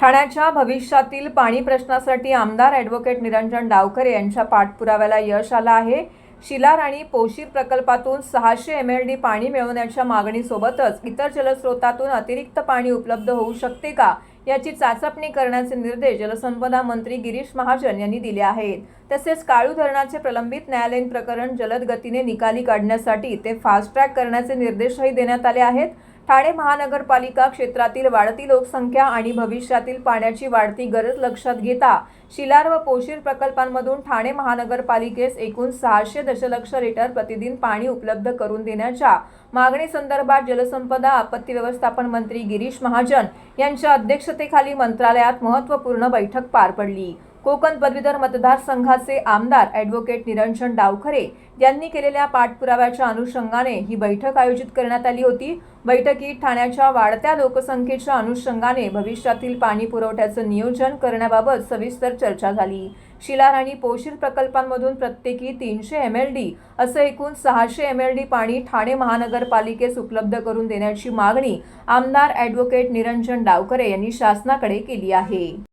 ठाण्याच्या भविष्यातील पाणी प्रश्नासाठी आमदार ॲडव्होकेट निरंजन डावखरे यांच्या पाठपुराव्याला यश आलं आहे। शिलार आणि पोशीर प्रकल्पातून 600 MLD पाणी मिळवण्याच्या मागणीसोबतच इतर जलस्रोतातून अतिरिक्त पाणी उपलब्ध होऊ शकते का याची चाचपणी करण्याचे निर्देश जलसंपदा मंत्री गिरीश महाजन यांनी दिले आहेत। तसेच काळू धरणाचे प्रलंबित न्यायालयीन प्रकरण जलद गतीने निकाली काढण्यासाठी ते फास्ट ट्रॅक करण्याचे निर्देशही देण्यात आले आहेत। ठाणे महानगरपालिका क्षेत्रातील वाढती लोकसंख्या आणि भविष्यातील पाण्याची वाढती गरज लक्षात घेता शिलार व पोशीर प्रकल्पांमधून ठाणे महानगरपालिकेस एकूण 600 दशलक्ष लिटर प्रतिदिन पाणी उपलब्ध करून देण्याच्या मागणीसंदर्भात जलसंपदा आपत्ती व्यवस्थापन मंत्री गिरीश महाजन यांच्या अध्यक्षतेखाली मंत्रालयात महत्त्वपूर्ण बैठक पार पडली। कोकण पदवीधर मतदारसंघाचे आमदार ॲडव्होकेट निरंजन डावखरे यांनी केलेल्या पाठपुराव्याच्या अनुषंगाने ही बैठक आयोजित करण्यात आली होती। बैठकीत ठाण्याच्या वाढत्या लोकसंख्येच्या अनुषंगाने भविष्यातील पाणी पुरवठ्याचे नियोजन करण्याबाबत सविस्तर चर्चा झाली। शिलार आणि पोशीर प्रकल्पांमधून प्रत्येकी 300 MLD असे एकूण 600 MLD पाणी ठाणे महानगरपालिकेस उपलब्ध करून देण्याची मागणी आमदार ॲडव्होकेट निरंजन डावखरे यांनी शासनाकडे केली आहे।